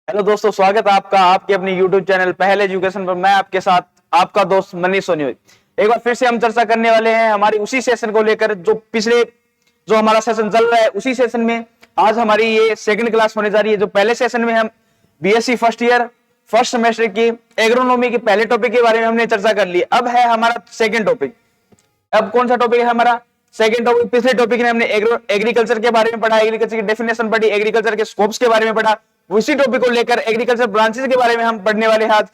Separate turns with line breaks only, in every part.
Hello दोस्तों, स्वागत है आपका आपके अपनी यूट्यूब चैनल पहल एजुकेशन पर। मैं आपके साथ आपका दोस्त मनीष सोनी। एक बार फिर से हम चर्चा करने वाले हैं हमारी उसी सेशन को लेकर जो हमारा सेशन चल रहा है। उसी सेशन में आज हमारी ये सेकंड क्लास होने जा रही है। जो पहले सेशन में हम BSc first year first semester की एग्रोनॉमी के पहले टॉपिक के बारे में हमने चर्चा कर ली। अब है हमारा सेकेंड टॉपिक। अब कौन सा टॉपिक है हमारा सेकंड टॉपिक? पिछले टॉपिक में हमने एग्रीकल्चर के बारे में पढ़ा, एग्रीकल्चर की डेफिनेशन पढ़ी, एग्रीकल्चर के स्कोप्स के बारे में पढ़ा। उसी टॉपिक को लेकर एग्रीकल्चर ब्रांचेस के बारे में हम पढ़ने वाले हैं। आज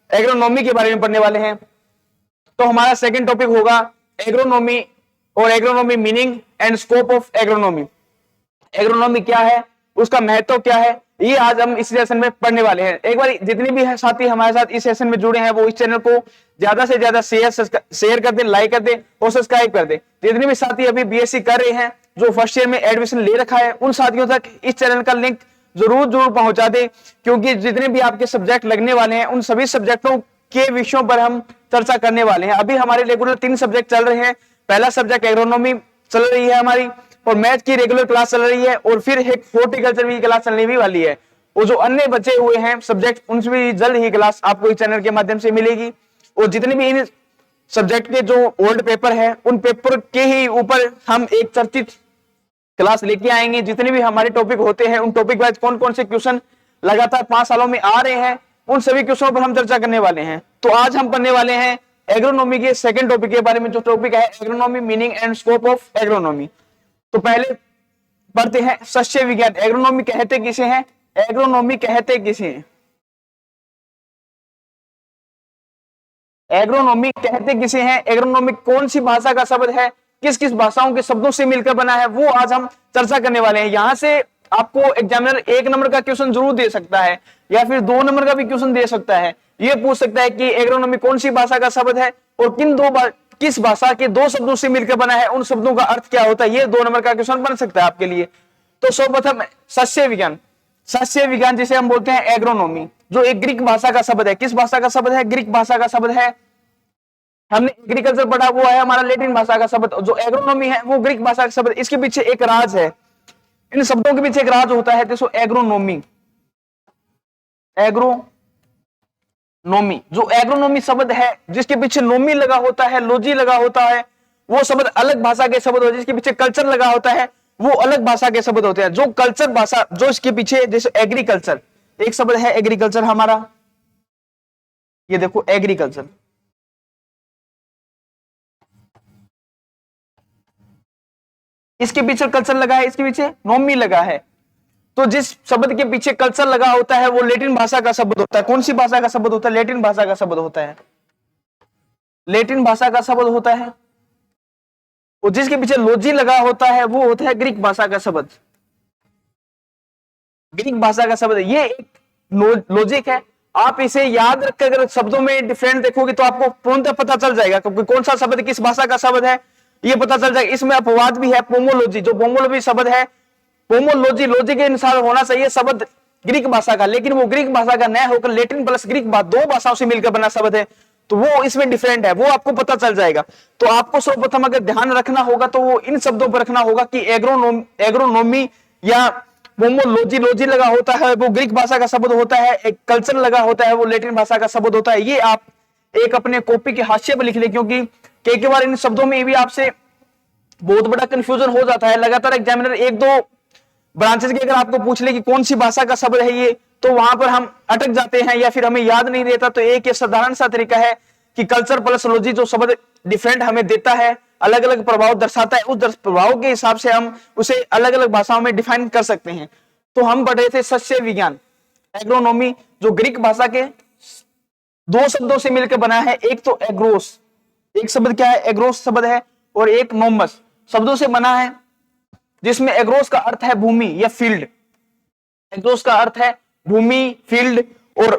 एग्रोनॉमी के बारे में पढ़ने वाले हैं। तो हमारा सेकंड टॉपिक होगा एग्रोनॉमी और agronomy meaning and scope of agronomy. Agronomy क्या है, उसका महत्व क्या है, ये आज हम इस सेशन में पढ़ने वाले हैं। एक बार जितने भी साथी हमारे साथ इस सेशन में जुड़े हैं वो इस चैनल को ज्यादा से ज्यादा शेयर कर दे, लाइक कर दे और सब्सक्राइब कर दे। जितने भी साथी अभी बीएससी कर रहे हैं, जो फर्स्ट ईयर में एडमिशन ले रखा है, उन साथियों तक इस चैनल का लिंक जरूर पहुंचा दे, क्योंकि जितने भी आपके सब्जेक्ट लगने वाले हैं उन सभी सब्जेक्टों के विषयों पर हम चर्चा करने वाले हैं। अभी हमारे रेगुलर 3 सब्जेक्ट चल रहे हैं। पहला सब्जेक्ट एग्रोनॉमी चल रही है हमारी, और मैथ की रेगुलर क्लास चल रही है, और फिर एक हॉर्टिकल्चर की क्लास चलने भी वाली है। और जो अन्य बचे हुए हैं सब्जेक्ट, उनसे भी जल्द ही क्लास आपको इस चैनल के माध्यम से मिलेगी। और जितने भी इन सब्जेक्ट के जो ओल्ड पेपर है, उन पेपर के ही ऊपर हम एक चर्चित क्लास लेके आएंगे। जितने भी हमारे टॉपिक होते हैं, उन टॉपिक वाइज कौन कौन से क्वेश्चन लगातार 5 सालों में आ रहे हैं, उन सभी क्वेश्चनों पर हम चर्चा करने वाले हैं। तो आज हम पढ़ने वाले हैं एग्रोनॉमी के सेकंड टॉपिक के बारे में। जो टॉपिक है agronomy meaning and scope of agronomy. तो पहले पढ़ते हैं सस्य विज्ञान। एग्रोनॉमी कहते किसे हैं? एग्रोनॉमी कहते किसे हैं? एग्रोनॉमी कहते किसे हैं? एग्रोनॉमी कौन सी भाषा का शब्द है, किस किस भाषाओं के शब्दों से मिलकर बना है, वो आज हम चर्चा करने वाले हैं। यहां से आपको एग्जामिनर 1 नंबर का क्वेश्चन जरूर दे सकता है, या फिर 2 नंबर का भी क्वेश्चन दे सकता है। ये पूछ सकता है कि एग्रोनॉमी कौन सी भाषा का शब्द है और किस भाषा के 2 शब्दों से मिलकर बना है, उन शब्दों का अर्थ क्या होता है। ये 2 नंबर का क्वेश्चन बन सकता है आपके लिए। तो सर्वप्रथम सस्य विज्ञान। सस्य विज्ञान जिसे हम बोलते हैं एग्रोनॉमी, जो एक ग्रीक भाषा का शब्द है। किस भाषा का शब्द है? ग्रीक भाषा का शब्द है। हमने एग्रीकल्चर पढ़ा, वो है हमारा लैटिन भाषा का शब्द। जो एग्रोनॉमी है वो ग्रीक भाषा का शब्द। इसके पीछे एक राज है, इन शब्दों के पीछे एक राज होता है। देखो एग्रोनॉमी, एग्रोनॉमी जो एग्रोनॉमी शब्द है, जिसके पीछे नोमी लगा होता है, लोजी लगा होता है, वो शब्द अलग भाषा के शब्द होते हैं। जिसके पीछे कल्चर लगा होता है, वो अलग भाषा के शब्द होते हैं। जो कल्चर भाषा, जो इसके पीछे, जैसे एग्रीकल्चर, एक शब्द है एग्रीकल्चर हमारा, ये देखो एग्रीकल्चर। इसके पीछे कल्चर लगा है, इसके पीछे नोमी लगा है। तो जिस शब्द के पीछे कल्चर लगा होता है वो लैटिन भाषा का शब्द होता है। कौन सी भाषा का शब्द होता है? लैटिन भाषा का शब्द होता है। लैटिन भाषा का शब्द होता है। और जिसके पीछे लोजी लगा होता है वो होता है ग्रीक भाषा का शब्द। ग्रीक भाषा का शब्द, ये एक लॉजिक है। आप इसे याद रखकर अगर शब्दों में डिफरेंट देखोगे तो आपको पूर्णतः पता चल जाएगा, क्योंकि कौन सा शब्द किस भाषा का शब्द है ये पता चल जाएगा। इसमें अपवाद भी है। पोमोलॉजी, जो पोमोलॉजी शब्द है, पोमोलॉजी लॉजी के अनुसार होना चाहिए शब्द ग्रीक भाषा का, लेकिन वो ग्रीक भाषा का न होकर लैटिन प्लस ग्रीक 2 भाषाओं से मिलकर बना शब्द है, तो वो इसमें डिफरेंट है, वो आपको पता चल जाएगा। तो आपको सर्वप्रथम अगर ध्यान रखना होगा तो वो इन शब्दों पर रखना होगा कि एग्रोनॉमी या पोमोलॉजी, लॉजी लगा होता है वो ग्रीक भाषा का शब्द होता है, एक कल्चर लगा होता है वो लैटिन भाषा का शब्द होता है। ये आप एक अपने कॉपी के हाशिए पर लिख ले, क्योंकि कई बार इन शब्दों में भी आपसे बहुत बड़ा कंफ्यूजन हो जाता है। लगातार एग्जामिनर 1-2 ब्रांचेस के अगर आपको पूछ ले कि कौन सी भाषा का शब्द है ये, तो वहां पर हम अटक जाते हैं या फिर हमें याद नहीं रहता। तो एक साधारण सा तरीका है कि कल्चर प्लस लॉजी, जो शब्द डिफरेंट हमें देता है, अलग अलग प्रभाव दर्शाता है, उस प्रभाव के हिसाब से हम उसे अलग अलग भाषाओं में डिफाइन कर सकते हैं। तो हम पढ़ रहे थे सस्य विज्ञान, एग्रोनॉमी, जो ग्रीक भाषा के 2 शब्दों से मिलकर बना है। एक तो एग्रोस, एक शब्द क्या है? एग्रोस शब्द है, और एक नोमस शब्दों से बना है, जिसमें एग्रोस का अर्थ है भूमि या फील्ड। एग्रोस का अर्थ है भूमि, फील्ड, और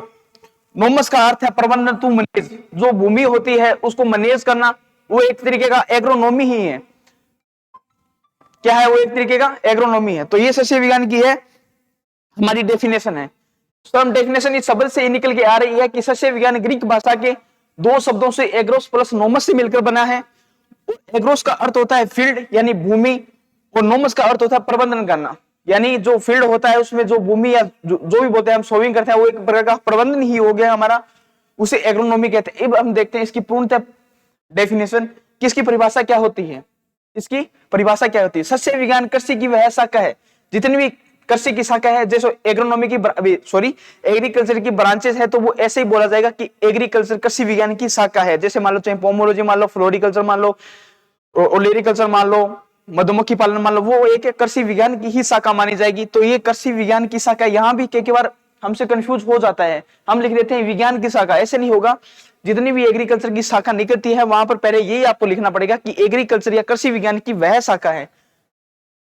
नोमस का अर्थ है प्रबंधन टू मैनेज। जो भूमि होती है उसको मैनेज करना, वो एक तरीके का एग्रोनॉमी ही है। क्या है? वो एक तरीके का एग्रोनॉमी है। तो ये सस्य विज्ञान की है हमारी डेफिनेशन है। तो हम डेफिनेशन इस शब्द से निकल के आ रही है कि सस्य विज्ञान ग्रीक भाषा के 2 शब्दों से एग्रोस प्लस नोमस से मिलकर बना है। एग्रोस का अर्थ होता है फील्ड यानी भूमि, और नोमस का अर्थ होता है प्रबंधन करना यानी जो फील्ड होता है उसमें जो भूमि या जो भी बोलते हैं हम सोविंग करते हैं, वो एक प्रकार का प्रबंधन ही हो गया हमारा, उसे एग्रोनॉमी कहते हैं। अब हम देखते हैं इसकी पूर्णतः डेफिनेशन कि इसकी परिभाषा क्या होती है। इसकी परिभाषा क्या होती है? सस्य विज्ञान कृषि की वह शाखा है, जितनी भी कृषि की शाखा है, जैसे एग्रोनॉमी की एग्रीकल्चर की ब्रांचेस है, तो वो ऐसे ही बोला जाएगा कि एग्रीकल्चर कृषि विज्ञान की शाखा है। जैसे मान लो चाहे पोमोलॉजी मान लो, फ्लोरिकल्चर मान लो, ओलेरिकल्चर मान लो, मधुमक्खी पालन मान लो, वो एक कृषि विज्ञान की ही शाखा मानी जाएगी। तो ये कृषि विज्ञान की शाखा, यहाँ भी कई बार हमसे कंफ्यूज हो जाता है, हम लिख देते हैं विज्ञान की शाखा, ऐसे नहीं होगा। जितनी भी एग्रीकल्चर की शाखा निकलती है वहां पर पहले यही आपको लिखना पड़ेगा कि एग्रीकल्चर या कृषि विज्ञान की वह शाखा है।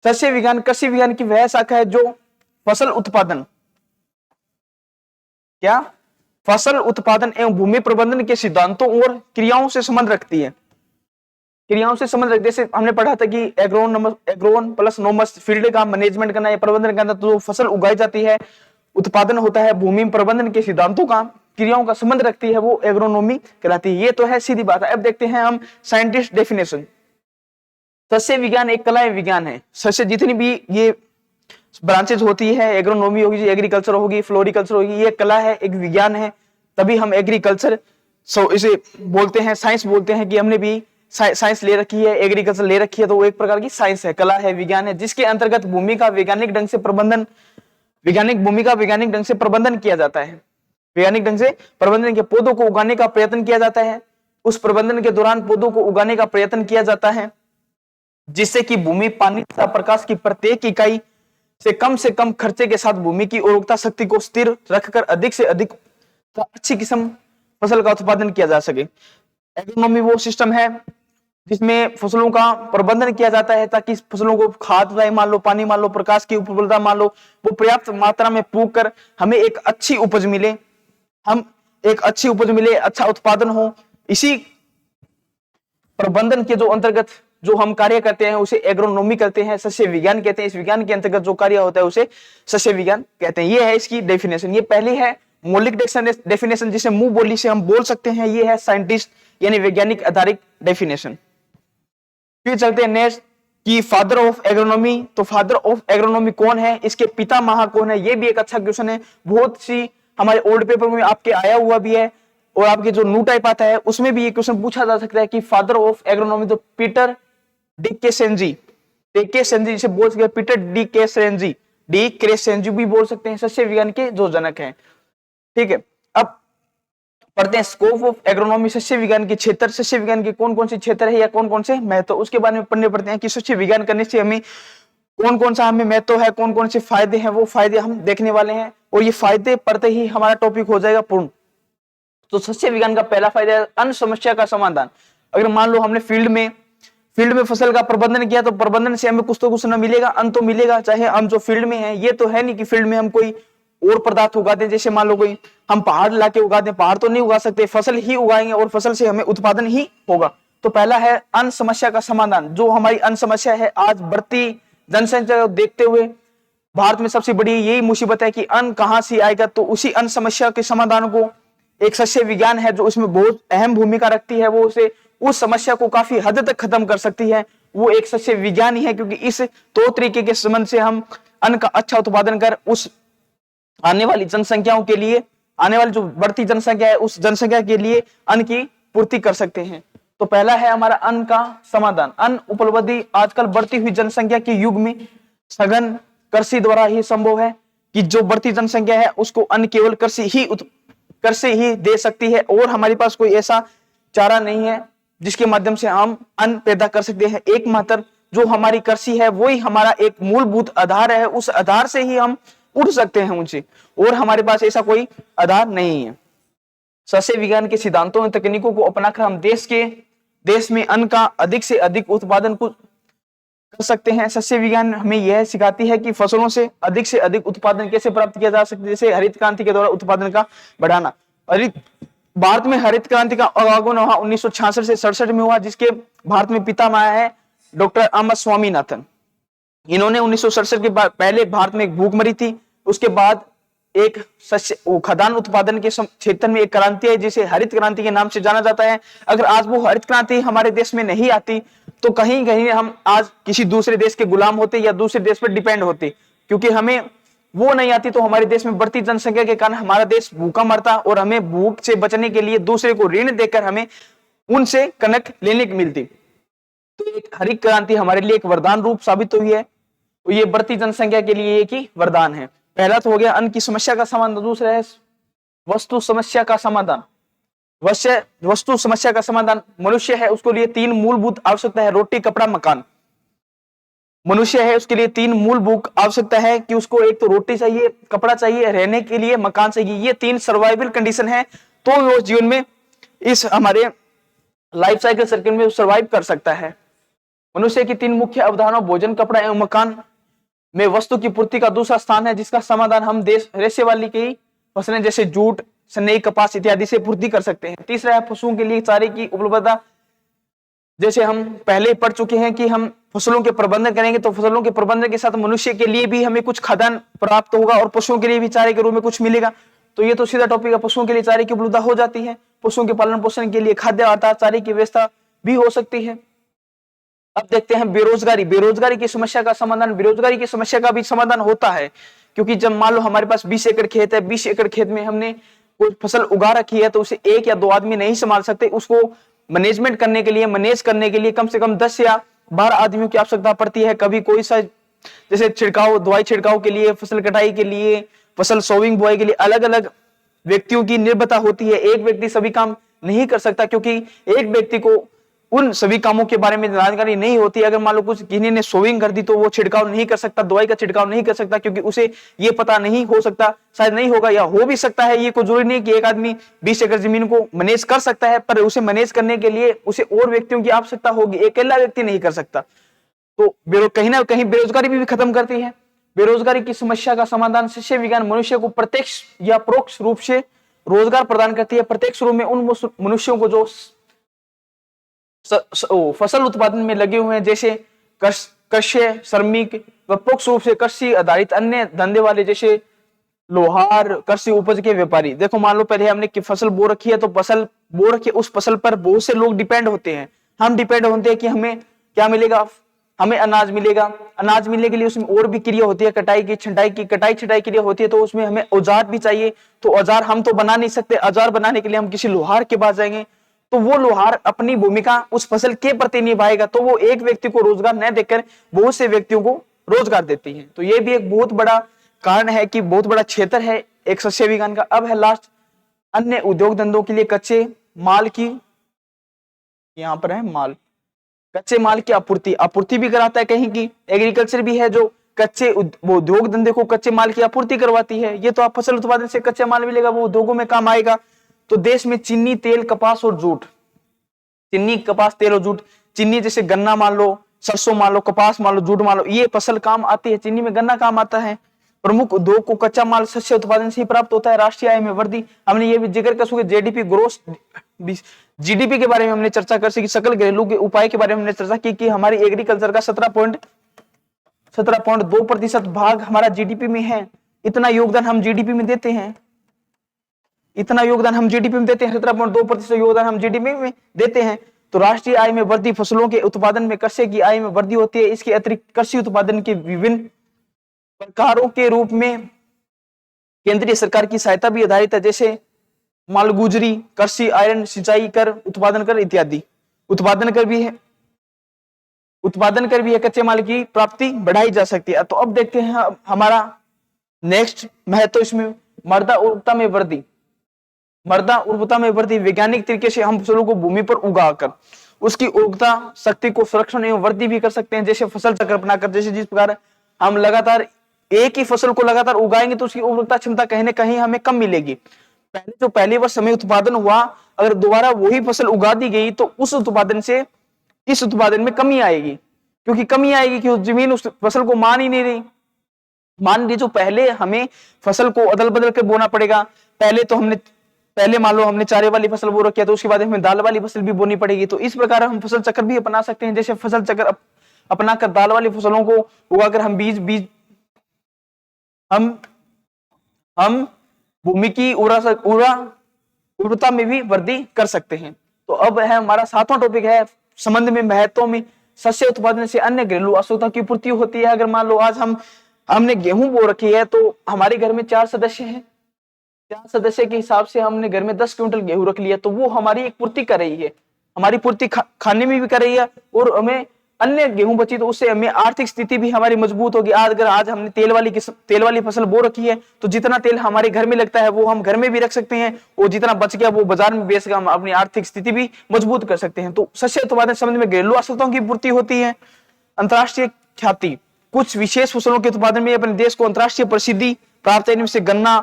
सस्य विज्ञान कृषि विज्ञान की वह शाखा है जो फसल उत्पादन, क्या फसल उत्पादन एवं भूमि प्रबंधन के सिद्धांतों और क्रियाओं से संबंध रखती है। क्रियाओं से संबंध रखते, जैसे हमने पढ़ा था कि एग्रोन प्लस नोमस, फील्ड का मैनेजमेंट करना या प्रबंधन करना, तो जो फसल उगाई जाती है, उत्पादन होता है, भूमि प्रबंधन के सिद्धांतों का क्रियाओं का संबंध रखती है, वो एग्रोनॉमी कहलाती है। ये तो है सीधी बात है। अब देखते हैं हम साइंटिस्ट डेफिनेशन। सस्य विज्ञान एक कला विज्ञान है। सस्य जितनी भी ये ब्रांचेज होती है, एग्रोनॉमी होगी, एग्रीकल्चर होगी, फ्लोरिकल्चर होगी, ये कला है, एक विज्ञान है। तभी हम एग्रीकल्चर इसे बोलते हैं, साइंस बोलते हैं कि हमने भी साइंस ले रखी है, एग्रीकल्चर ले रखी है, तो वो एक प्रकार की साइंस है, कला है, विज्ञान है, जिसके अंतर्गत भूमि का वैज्ञानिक ढंग से प्रबंधन, भूमि का वैज्ञानिक ढंग से प्रबंधन किया जाता है। वैज्ञानिक ढंग से प्रबंधन के पौधों को उगाने का प्रयत्न किया जाता है। उस प्रबंधन के दौरान पौधों को उगाने का प्रयत्न किया जाता है जिससे कि भूमि, पानी तथा प्रकाश की प्रत्येक इकाई से कम खर्चे के साथ भूमि की उर्वरता शक्ति को स्थिर रखकर अधिक से अधिक अच्छी किस्म फसल का उत्पादन किया जा सके। एग्रोनॉमी वो सिस्टम है जिसमें फसलों का प्रबंधन किया जाता है ताकि फसलों को खाद मान लो, पानी मान लो, प्रकाश की उपलब्धता मान लो, वो पर्याप्त मात्रा में पूक कर हमें एक अच्छी उपज मिले, अच्छा उत्पादन हो। इसी प्रबंधन के जो अंतर्गत जो हम कार्य करते हैं उसे एग्रोनॉमी कहते हैं, सस्य विज्ञान कहते हैं। इस विज्ञान के अंतर्गत जो कार्य होता है उसे सस्य विज्ञान कहते हैं। ये है इसकी डेफिनेशन। ये पहली है मौलिक डेफिनेशन जिसे मुंह बोली से हम बोल सकते हैं, ये है साइंटिस्ट यानी वैज्ञानिक आधारित डेफिनेशन। फिर चलते हैं नेक्स्ट कि फादर ऑफ एग्रोनॉमी। तो फादर ऑफ एग्रोनॉमी कौन है, इसके पिता महा कौन है, ये भी एक अच्छा क्वेश्चन है। बहुत सी हमारे ओल्ड पेपर में आपके आया हुआ भी है और आपके जो न्यू टाइप आता है उसमें भी ये क्वेश्चन पूछा जा सकता है कि फादर ऑफ एग्रोनॉमी तो पीटर डी क्रेसेंजी जिसे बोल सकते हैं पीटर डी क्रेसेंजी भी बोल सकते हैं, सस्य विज्ञान के जो जनक हैं। ठीक है, अब पढ़ते हैं स्कोप ऑफ एग्रोनॉमी, सस्य विज्ञान के क्षेत्र, सस्य विज्ञान के कौन कौन से क्षेत्र है या कौन कौन से महत्व, उसके बारे में पढ़ते हैं कि सस्य विज्ञान करने से हमें कौन कौन सा हमें महत्व है, कौन कौन से फायदे हैं, वो फायदे हम देखने वाले हैं और ये फायदे पढ़ते ही हमारा टॉपिक हो जाएगा पूर्ण। तो सस्य विज्ञान का पहला फायदा है अन्य समस्या का समाधान। अगर मान लो हमने फील्ड में फसल का प्रबंधन किया तो प्रबंधन से हमें कुछ तो कुछ न मिलेगा, अंत तो मिलेगा, चाहे हम जो फील्ड में हैं। ये तो है नहीं कि फील्ड में हम कोई और पदार्थ उगाते हैं, जैसे मान लो कोई हम पहाड़ लाके उगाते हैं, पहाड़ तो नहीं उगा सकते, फसल ही उगाएंगे और फसल से हमें उत्पादन ही होगा। तो पहला है अन्न समस्या का समाधान। जो हमारी अन्न समस्या है, आज बढ़ती जनसंख्या को देखते हुए भारत में सबसे बड़ी यही मुसीबत है कि अन्न कहां से आएगा। तो उसी अन्न समस्या के समाधान को एक सस्य विज्ञान है जो इसमें बहुत अहम भूमिका रखती है, वो उसे उस समस्या को काफी हद तक खत्म कर सकती है, वो एक सस्य विज्ञान ही है। क्योंकि इस दो तरीके के संबंध से हम अन्न का अच्छा उत्पादन कर उस आने वाली जनसंख्याओं के लिए, आने वाली जो बढ़ती जनसंख्या है उस जनसंख्या के लिए अन्न की पूर्ति कर सकते हैं। तो पहला है हमारा अन्न का समाधान। अन्न उपलब्धि आजकल बढ़ती हुई जनसंख्या के युग में सघन कृषि द्वारा ही संभव है कि जो बढ़ती जनसंख्या है उसको अन्न केवल कृषि ही दे सकती है और हमारे पास कोई ऐसा चारा नहीं है जिसके माध्यम से हम अन्न पैदा कर सकते हैं। एकमात्र जो हमारी कृषि है वही हमारा एक मूलभूत आधार है, उस आधार से ही हम उड़ सकते हैं ऊंचे, और हमारे पास ऐसा कोई आधार नहीं है। सस्य विज्ञान के सिद्धांतों और तकनीकों को अपनाकर हम देश में अन्न का अधिक से अधिक उत्पादन कर सकते हैं। सस्य विज्ञान हमें यह सिखाती है कि फसलों से अधिक उत्पादन कैसे प्राप्त किया जा सकता है, जैसे हरित क्रांति के द्वारा उत्पादन का बढ़ाना। भारत में हरित क्रांति का आगमन 1966 से 67 में हुआ, जिसके भारत में पितामह है डॉक्टर एम एस स्वामीनाथन। इन्होंने 1967 के पहले भारत में एक भूख मरी थी, उसके बाद एक खदान उत्पादन के क्षेत्र में एक क्रांति है जिसे हरित क्रांति के नाम से जाना जाता है। अगर आज वो हरित क्रांति हमारे देश में नहीं आती तो कहीं कहीं हम आज किसी दूसरे देश के गुलाम होते या दूसरे देश पर डिपेंड होते। क्योंकि हमें वो नहीं आती तो हमारे देश में बढ़ती जनसंख्या के कारण हमारा देश भूखा मरता और हमें भूख से बचने के लिए दूसरे को ऋण देकर हमें उनसे कनक लेने की मिलती। तो एक हरित क्रांति हमारे लिए एक वरदान रूप साबित हुई है। तो ये बढ़ती जनसंख्या के लिए एक ही वरदान है। पहला तो हो गया अन्न की समस्या का समाधान, दूसरा है वस्तु समस्या का समाधान। वस्तु समस्या का समाधान मनुष्य है, उसके लिए 3 मूलभूत आवश्यकता है, रोटी कपड़ा मकान। मनुष्य है उसके लिए 3 मूलभूत आवश्यकता है कि उसको एक तो रोटी चाहिए, कपड़ा चाहिए, रहने के लिए मकान चाहिए। ये 3 सर्वाइवल कंडीशन है तो वो जीवन में इस हमारे लाइफ साइकिल सर्किल में सर्वाइव कर सकता है। मनुष्य की 3 मुख्य अवधारणा भोजन कपड़ा एवं मकान में वस्तु की पूर्ति का दूसरा स्थान है, जिसका समाधान हम देश रेशे वाली की फसलें जैसे जूट, सनई, कपास इत्यादि से पूर्ति कर सकते हैं। तीसरा है पशुओं के लिए चारे की उपलब्धता। जैसे हम पहले पढ़ चुके हैं कि हम फसलों के प्रबंधन करेंगे तो फसलों के प्रबंधन के साथ मनुष्य के लिए भी हमें कुछ खाद्यान्न प्राप्त होगा और पशुओं के लिए भी चारे के रूप में कुछ मिलेगा। तो ये तो सीधा टॉपिक है, पशुओं के लिए चारे की उपलब्धता हो जाती है, पशुओं के पालन पोषण के लिए खाद्य आधार चारे की व्यवस्था भी हो सकती है। अब देखते हैं बेरोजगारी। बेरोजगारी की समस्या का समाधान, बेरोजगारी की समस्या का भी समाधान होता है, क्योंकि जब मान लो हमारे पास 20 एकड़ खेत है, 20 एकड़ खेत में हमने कोई फसल उगा रखी है तो उसे 1 या 2 आदमी नहीं संभाल सकते। उसको मैनेज करने के लिए कम से कम 10 या 12 आदमियों की आवश्यकता पड़ती है। कभी कोई सा जैसे छिड़काव, दवाई छिड़काव के लिए, फसल कटाई के लिए, फसल सोविंग बुआई के लिए अलग अलग व्यक्तियों की निर्भरता होती है। एक व्यक्ति सभी काम नहीं कर सकता, क्योंकि एक व्यक्ति को उन सभी कामों के बारे में जानकारी नहीं होती। अगर मान लो कुछ किसी ने सोविंग कर दी तो वो छिड़काव नहीं कर सकता, दवाई का छिड़काव नहीं कर सकता, क्योंकि उसे ये पता नहीं हो सकता, शायद नहीं होगा या हो भी सकता है। ये कोई जरूरी नहीं कि एक आदमी 20 एकड़ जमीन को मैनेज कर सकता है, पर उसे मैनेज करने के लिए उसे और व्यक्तियों की आवश्यकता होगी, अकेला व्यक्ति नहीं कर सकता। तो कहीं ना कहीं बेरोजगारी भी खत्म करती है। बेरोजगारी की समस्या का समाधान शिक्षा विज्ञान मनुष्य को प्रत्यक्ष या परोक्ष रूप से रोजगार प्रदान करती है। प्रत्यक्ष रूप में उन मनुष्यों को जो फसल उत्पादन में लगे हुए हैं, जैसे कृषि श्रमिक, व परोक्ष रूप से कृषि आधारित अन्य धंधे वाले जैसे लोहार, कृषि उपज के व्यापारी। देखो मान लो पहले हमने की फसल बो रखी है तो फसल बो रखी है, उस फसल पर बहुत से लोग डिपेंड होते हैं। हम डिपेंड होते हैं कि हमें क्या मिलेगा, हमें अनाज मिलेगा। अनाज मिलने के लिए उसमें और भी क्रिया होती है, कटाई की, छंटाई की, कटाई छंटाई क्रिया होती है, तो उसमें हमें औजार भी चाहिए। तो औजार हम तो बना नहीं सकते, औजार बनाने के लिए हम किसी लोहार के पास जाएंगे, तो वो लोहार अपनी भूमिका उस फसल के प्रति निभाएगा, तो वो एक व्यक्ति को रोजगार न देकर बहुत से व्यक्तियों को रोजगार देती है। तो ये भी एक बहुत बड़ा कारण है कि बहुत बड़ा क्षेत्र है एक शस्य विज्ञान का। अब है लास्ट अन्य उद्योग धंधों के लिए कच्चे माल की, यहां पर है माल, कच्चे माल की आपूर्ति भी कराता है। कहीं की एग्रीकल्चर भी है जो कच्चे उद्योग धंधे को कच्चे माल की आपूर्ति करवाती है। ये तो आप फसल उत्पादन से कच्चा माल मिलेगा, वो उद्योगों में काम आएगा। तो देश में चीनी, तेल, कपास और जूट, चीनी, कपास, तेल और जूट, चीनी जैसे गन्ना मान लो, सरसों मान लो, कपास मान लो, जूट मान लो, ये फसल काम आती है। चीनी में गन्ना काम आता है। प्रमुख उद्योग को कच्चा माल शस्य उत्पादन से ही प्राप्त होता है। राष्ट्रीय आय में वृद्धि, हमने ये भी जिक्र कर सके, जीडीपी ग्रोथ, जीडीपी के बारे में हमने चर्चा कर सकी, सकल घरेलू के उपाय के बारे में हमने चर्चा की कि हमारी एग्रीकल्चर का 17.2% भाग हमारा जीडीपी में है। इतना योगदान हम जीडीपी में देते हैं, 17.2% योगदान हम जीडीपी में देते हैं। तो राष्ट्रीय आय में वृद्धि, फसलों के उत्पादन में कृषि की आय में वृद्धि होती है। इसके अतिरिक्त कृषि उत्पादन के विभिन्न प्रकारों के रूप में केंद्रीय सरकार की सहायता भी आधारित है, जैसे मालगुजरी, कृषि, आयरन, सिंचाई कर, उत्पादन कर इत्यादि। उत्पादन कर भी है, कच्चे माल की प्राप्ति बढ़ाई जा सकती है। तो अब देखते हैं हमारा नेक्स्ट महत्व इसमें मृदा उर्वरता में वृद्धि। मृदा उर्वरता में वृद्धि वैज्ञानिक तरीके से हम फसलों को भूमि पर उगाकर उसकी उर्वरता शक्ति को संरक्षण एवं वृद्धि भी कर सकते हैं, जैसे फसल चक्र अपनाकर। जैसे जिस प्रकार हम लगातार एक ही फसल को लगातार उगाएंगे तो उसकी उर्वरता क्षमता कहीं ना कहीं हमें कम मिलेगी। पहले वर्ष हमें उत्पादन हुआ, अगर दोबारा वही फसल उगा दी गई तो उस उत्पादन से इस उत्पादन में कमी आएगी, क्योंकि जमीन उस फसल को मान ही नहीं रही। मान लीजिए पहले हमें फसल को अदल बदल कर बोना पड़ेगा। पहले मान लो हमने चारे वाली फसल बो रखी है, तो उसके बाद हमें दाल वाली फसल भी बोनी पड़ेगी। तो इस प्रकार हम फसल चक्र भी अपना सकते हैं। जैसे फसल चक्र अपनाकर दाल वाली फसलों को उगाकर हम भूमि की उर्वरता में भी वृद्धि कर सकते हैं। तो अब है हमारा 7वां टॉपिक है संबंध में महत्व में शस्य उत्पादन से अन्य घरेलू आवश्यकता की पूर्ति होती है। अगर मान लो आज हम हमने गेहूं बो रखी है, तो हमारे घर में 4 सदस्य हैं, 4 सदस्य के हिसाब से हमने घर में 10 क्विंटल गेहूं रख लिया, तो वो हमारी एक पूर्ति कर रही है, हमारी पूर्ति खाने में भी कर रही है, और हमें अन्य गेहूं बची तो उससे हमें आर्थिक स्थिति भी हमारी मजबूत होगी। अगर आज हमने तेल वाली फसल बो रखी है, तो जितना तेल हमारे घर में लगता है वो हम घर में भी रख सकते हैं, और जितना बच गया वो बाजार में बेचकर हम अपनी आर्थिक स्थिति भी मजबूत कर सकते हैं। तो शस्य उत्पादन संबंध में घरेलू आवश्यकताओं की पूर्ति होती है। अंतर्राष्ट्रीय ख्याति, कुछ विशेष फसलों के उत्पादन में अपने देश को अंतर्राष्ट्रीय प्रसिद्धि प्राप्त है, इनमें से गन्ना,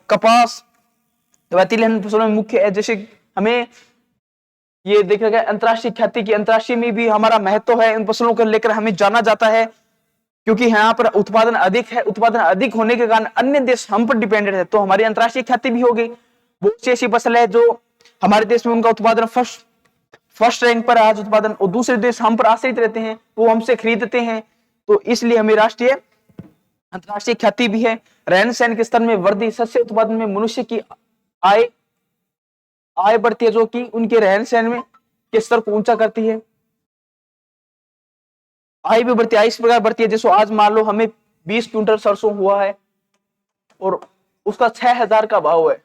कपास, तिलहन फसलों में मुख्य है। जैसे हमें ये देखा गया अंतर्राष्ट्रीय ख्याति की, अंतर्राष्ट्रीय में भी हमारा महत्व है, इन फसलों को लेकर हमें जाना जाता है, क्योंकि यहाँ पर उत्पादन अधिक है, उत्पादन अधिक होने के कारण अन्य देश हम पर डिपेंडेंट है, तो हमारी अंतर्राष्ट्रीय ख्याति भी हो गई। बहुत सी ऐसी फसल है जो हमारे देश में उनका उत्पादन फर्स्ट रैंक पर आज उत्पादन, और दूसरे देश हम पर आश्रित रहते हैं, वो हमसे खरीदते हैं, तो इसलिए हमें अंतर्राष्ट्रीय ख्याति भी है। रहन सहन के स्तर में वृद्धि, शस्य उत्पादन में मनुष्य की आय बढ़ती है, जो कि उनके रहन सहन में के स्तर को ऊंचा करती है। आय भी बढ़ती है, इस प्रकार बढ़ती है, जैसे आज मान लो हमें 20 क्विंटल सरसों हुआ है और उसका 6000 का भाव है,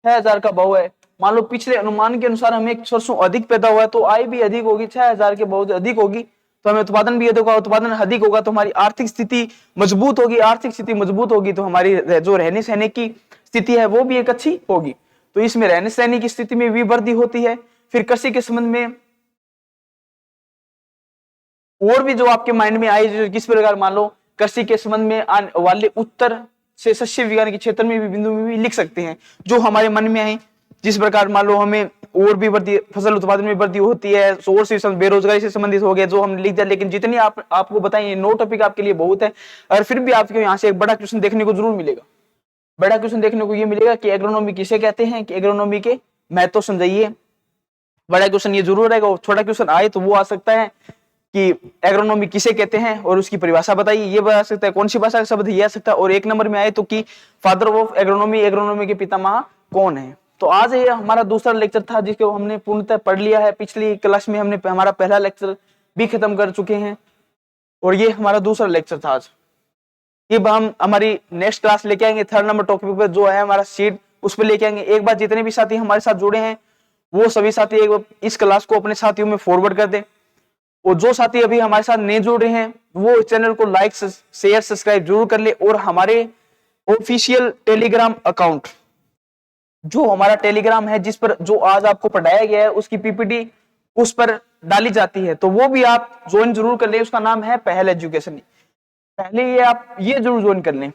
6000 का भाव है। मान लो पिछले अनुमान के अनुसार हमें सरसों अधिक पैदा हुआ है, तो आय भी अधिक होगी, 6000 के भाव अधिक होगी, तो हमें उत्पादन भी अधिक होगा, उत्पादन अधिक होगा तो हमारी आर्थिक स्थिति मजबूत होगी, आर्थिक स्थिति मजबूत होगी तो हमारी जो रहने सहने की स्थिति है वो भी एक अच्छी होगी। तो इसमें रहने सहने की स्थिति में भी वृद्धि होती है। फिर कृषि के संबंध में और भी जो आपके माइंड में आए, किस प्रकार मान लो कृषि के संबंध में आने वाले उत्तर से शस्य विज्ञान के क्षेत्र में भी बिंदु में भी लिख सकते हैं, जो हमारे मन में आए। जिस प्रकार मान लो हमें और भी वृद्धि, फसल उत्पादन में वृद्धि होती है, और से बेरोजगारी से संबंधित हो गया जो हमने लिख दिया, लेकिन जितनी आपको बताएं नो टॉपिक आपके लिए बहुत है। और फिर भी आपको यहाँ से एक बड़ा क्वेश्चन देखने को जरूर मिलेगा। बड़ा क्वेश्चन देखने को ये मिलेगा कि एग्रोनॉमी किसे कहते हैं, कि एग्रोनॉमी के महत्व समझाइए। बड़ा क्वेश्चन ये जरूर रहेगा। छोटा क्वेश्चन आए तो वो आ सकता है कि एग्रोनॉमी किसे कहते हैं और उसकी परिभाषा बताइए, ये बता सकता है। कौन सी भाषा का शब्द ये आ सकता है। और एक नंबर में आए तो कि फादर ऑफ एग्रोनॉमी, एग्रोनॉमी के पितामह कौन है। तो आज ये हमारा दूसरा लेक्चर था जिसको हमने पूर्णतः पढ़ लिया है। पिछली क्लास में हमने हमारा पहला लेक्चर भी खत्म कर चुके हैं और ये हमारा दूसरा लेक्चर था आज। ये हम हमारी नेक्स्ट क्लास लेके आएंगे, 3rd नंबर टॉपिक पे जो है हमारा शीट, उस पर लेके आएंगे। एक बार जितने भी साथी हमारे साथ जुड़े हैं वो सभी साथी एक बार इस क्लास को अपने साथियों में फॉरवर्ड कर दें, और जो साथी अभी हमारे साथ नहीं जुड़ रहे हैं वो चैनल को लाइक, शेयर, सब्सक्राइब जरूर कर ले। और हमारे ऑफिशियल टेलीग्राम अकाउंट, जो हमारा टेलीग्राम है जिस पर जो आज आपको पढ़ाया गया है उसकी पीपीटी उस पर डाली जाती है, तो वो भी आप ज्वाइन जरूर कर लें। उसका नाम है पहल एजुकेशन। पहले ये आप ये जरूर ज्वाइन कर लें।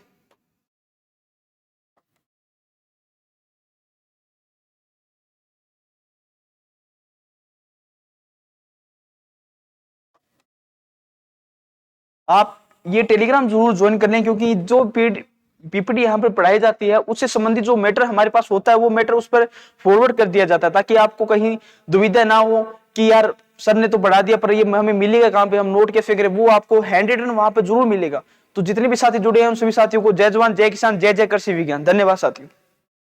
आप ये टेलीग्राम जरूर ज्वाइन कर लें, क्योंकि जो पीपीटी यहाँ पर पढ़ाई जाती है उससे संबंधित जो मैटर हमारे पास होता है वो मैटर उस पर फॉरवर्ड कर दिया जाता है, ताकि आपको कहीं दुविधा ना हो कि यार सर ने तो पढ़ा दिया पर ये हमें मिलेगा कहाँ पे, हम नोट कैसे करें। वो आपको हैंड रिटन वहां पे जरूर मिलेगा। तो जितने भी साथी जुड़े हैं उन सभी साथियों को जय जवान, जय किसान, जय जय कृषि विज्ञान। धन्यवाद साथियों।